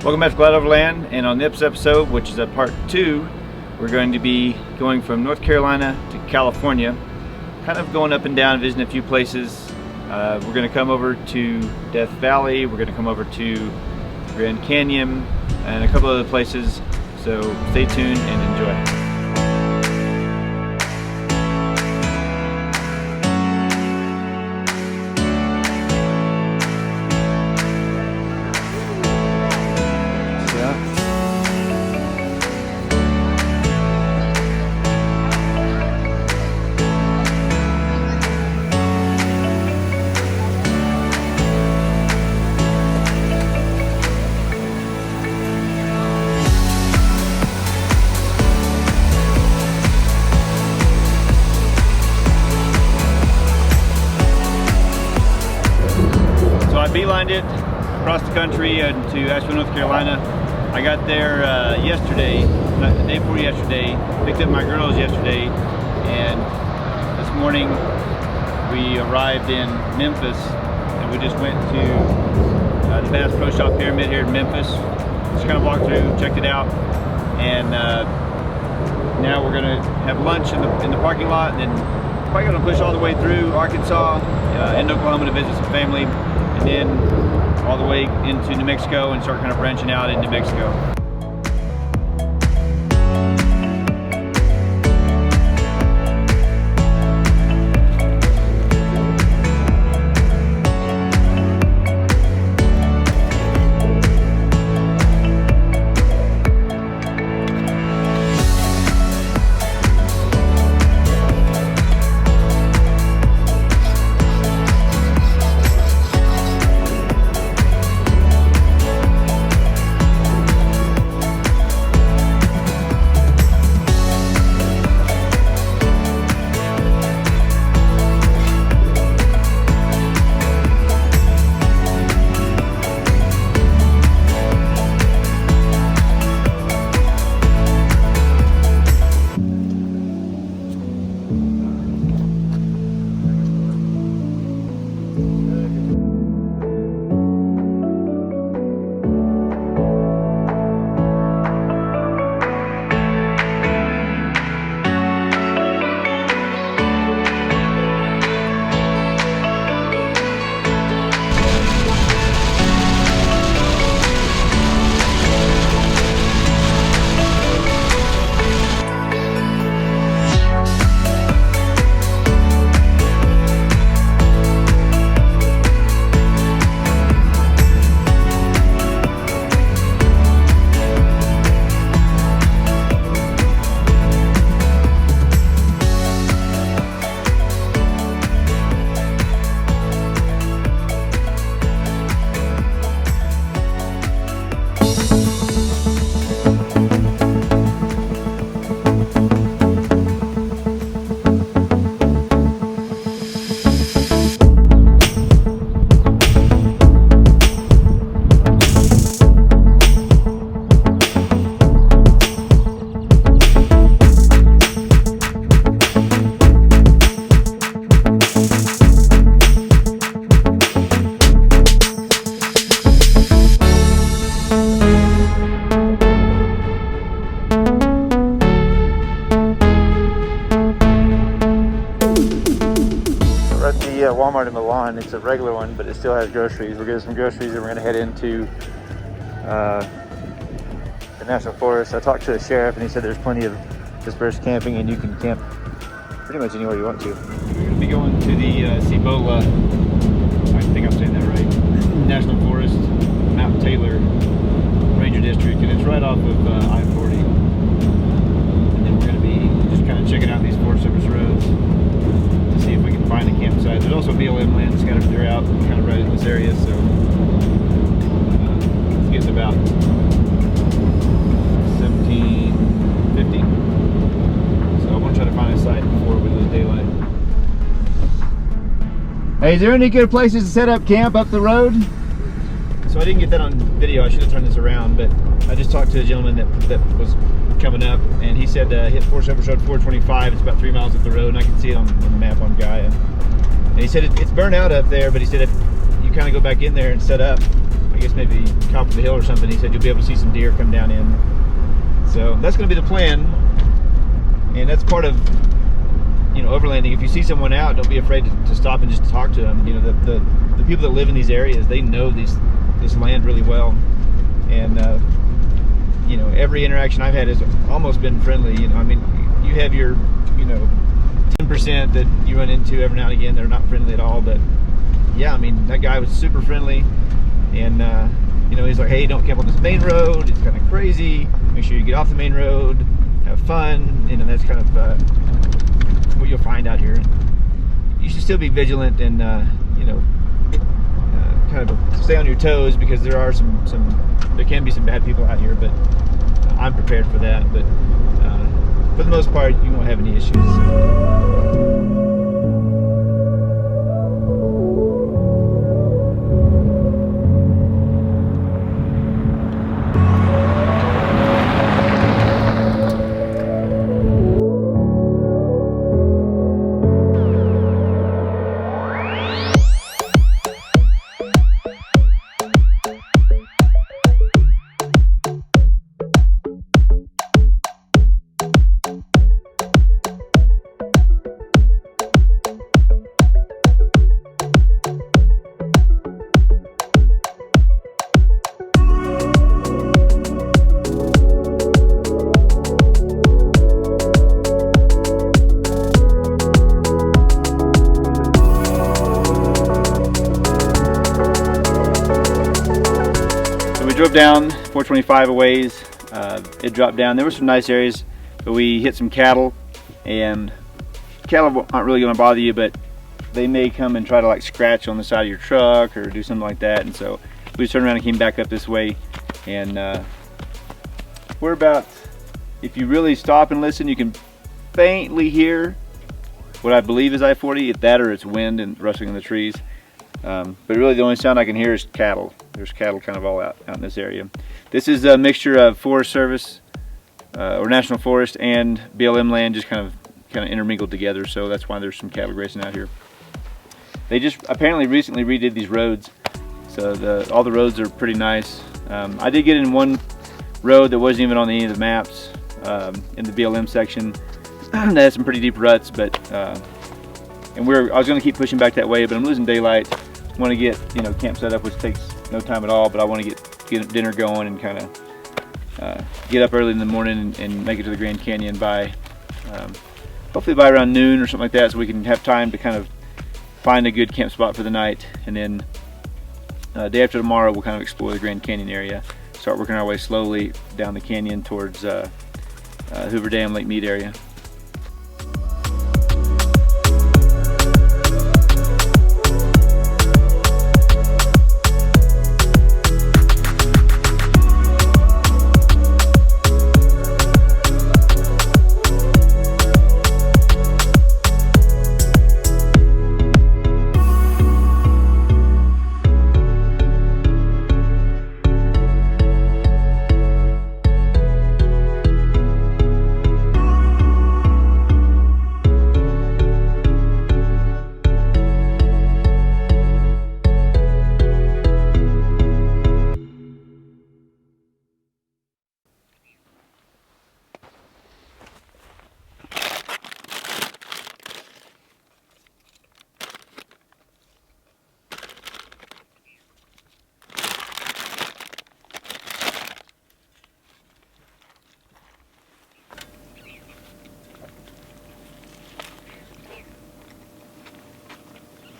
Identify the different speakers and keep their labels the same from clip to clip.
Speaker 1: Welcome back to Overland, and on this episode, which is a part 2, we're going to be going from North Carolina to California, kind of going up and down, visiting a few places. We're going to come over to Death Valley, we're going to come over to Grand Canyon, and a couple other places, so stay tuned and enjoy. Beelined it across the country to Asheville, North Carolina. I got there yesterday, the day before yesterday, picked up my girls yesterday, and this morning we arrived in Memphis, and we just went to the Bass Pro Shop Pyramid here in Memphis. Just kind of walked through, checked it out, and now we're gonna have lunch in the parking lot, and then probably gonna push all the way through Arkansas, into Oklahoma to visit some family, and then all the way into New Mexico and start kind of branching out in New Mexico. Walmart in Milan. It's a regular one, but it still has groceries. We're getting some groceries, and we're going to head into the National Forest. I talked to the sheriff, and he said there's plenty of dispersed camping, and you can camp pretty much anywhere you want to. We're going to be going to the Cibola, I think I'm saying that right, National Forest, Mount Taylor Ranger District, and it's right off of I-40. And then we're going to be just kind of checking out these Forest Service roads to see if we can find a campsite. There's also BLM land scattered throughout, kind of right in this area, so it's getting about 1750. So I want to try to find a site before we lose daylight. Hey, is there any good places to set up camp up the road? So I didn't get that on video. I should have turned this around, but I just talked to a gentleman that was coming up, and he said hit Forest Service Road 425. It's about 3 miles up the road, and I can see it on the map on Gaia. And he said it's burnt out up there, but he said if you kind of go back in there and set up, I I guess maybe top of the hill or something. He said you'll be able to see some deer come down in. So that's going to be the plan, and that's part of, you know, overlanding. If you see someone out, don't be afraid to stop and just talk to them. You know, the people that live in these areas, they know this land really well, and you know, every interaction I've had has almost been friendly. You know, I mean, you have your, you know, 10% that you run into every now and again that are not friendly at all, but yeah, I mean, that guy was super friendly, and you know, he's like, hey, don't camp on this main road, it's kind of crazy, make sure you get off the main road, have fun. You know, that's kind of what you'll find out here. You should still be vigilant and you know, kind of stay on your toes, because there are there can be some bad people out here, but I'm prepared for that. But for the most part, you won't have any issues. Drove down 425 a ways. It dropped down. There were some nice areas, but we hit some cattle, and cattle aren't really going to bother you, but they may come and try to like scratch on the side of your truck or do something like that. And so we just turned around and came back up this way, and we're about, if you really stop and listen, you can faintly hear what I believe is I-40, that or it's wind and rustling in the trees. But really the only sound I can hear is cattle. There's cattle kind of all out in this area. This is a mixture of Forest Service or National Forest and BLM land, just kind of intermingled together, so that's why there's some cattle grazing out here. They just apparently recently redid these roads, so all the roads are pretty nice. I did get in one road that wasn't even on any of the maps in the BLM section. That had some pretty deep ruts, but and I was going to keep pushing back that way, but I'm losing daylight. Want to get, you know, camp set up, which takes no time at all, but I want to get dinner going and kind of get up early in the morning and make it to the Grand Canyon by hopefully by around noon or something like that, so we can have time to kind of find a good camp spot for the night. And then day after tomorrow we'll kind of explore the Grand Canyon area, start working our way slowly down the canyon towards Hoover Dam, Lake Mead area.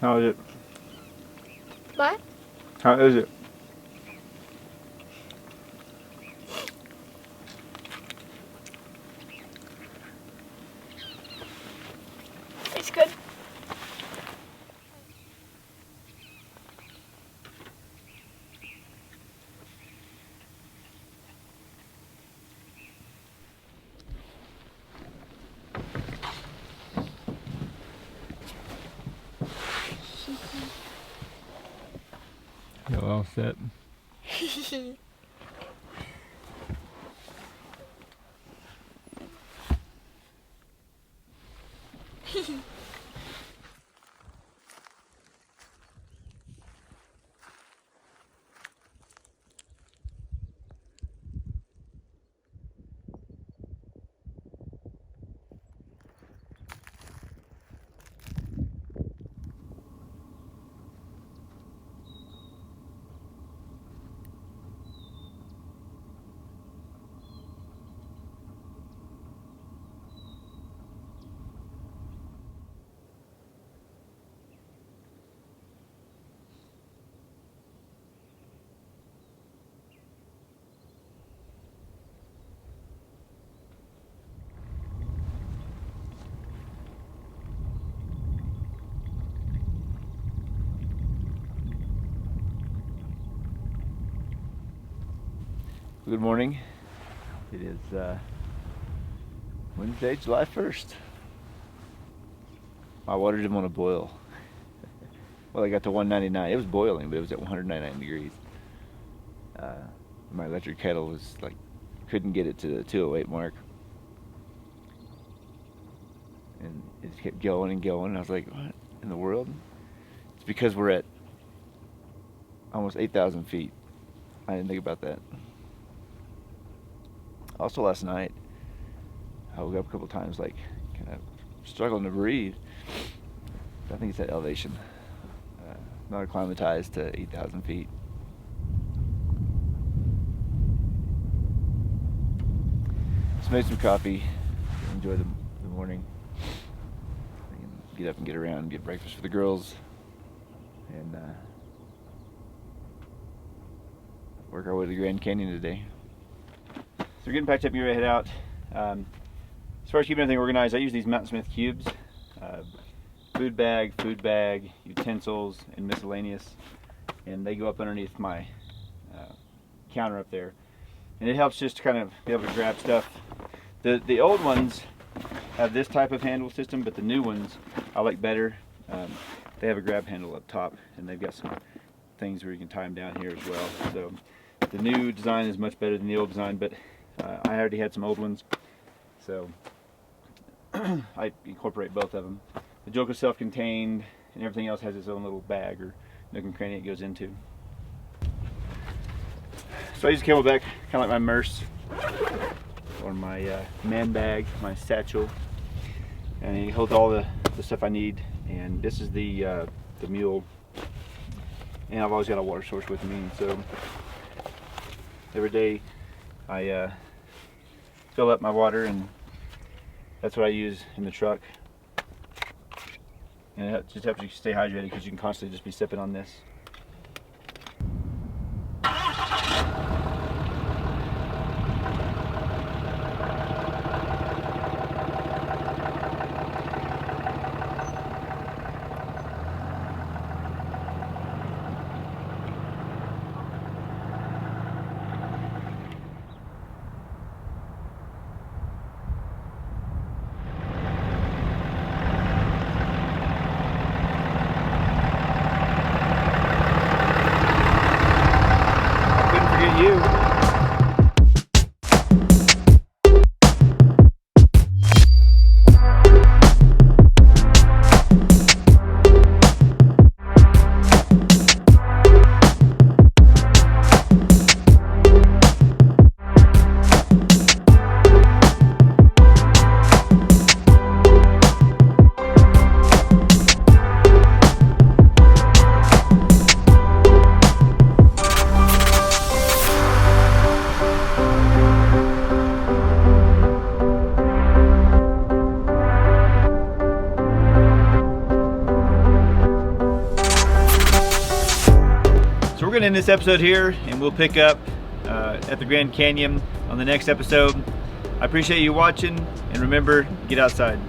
Speaker 1: How is it?
Speaker 2: What?
Speaker 1: How is it?
Speaker 2: It's good.
Speaker 1: You're all set. Good morning. It is Wednesday, July 1st. My water didn't want to boil. Well, I got to 199. It was boiling, but it was at 199 degrees. My electric kettle was like, couldn't get it to the 208 mark. And it just kept going and going. And I was like, what in the world? It's because we're at almost 8,000 feet. I didn't think about that. Also last night, I woke up a couple times like kind of struggling to breathe. I think it's that elevation. Not acclimatized to 8,000 feet. Just made some coffee. Enjoy the morning. I can get up and get around and get breakfast for the girls. And work our way to the Grand Canyon today. So we're getting packed up and getting ready to head out. As far as keeping everything organized, I use these Mountain Smith cubes. Food bag, utensils, and miscellaneous. And they go up underneath my counter up there. And it helps just to kind of be able to grab stuff. The old ones have this type of handle system, but the new ones I like better. They have a grab handle up top, and they've got some things where you can tie them down here as well. So the new design is much better than the old design, but I already had some old ones, so I incorporate both of them. The joke is self-contained, and everything else has its own little bag or nook and cranny it goes into. So I use Camelback, kind of like my Merce, or my man bag, my satchel, and it holds all the stuff I need. And this is the mule, and I've always got a water source with me, so every day I fill up my water, and that's what I use in the truck. And it just helps you stay hydrated because you can constantly just be sipping on this. We're going to end this episode here, and we'll pick up at the Grand Canyon on the next episode. I appreciate you watching, and remember, get outside.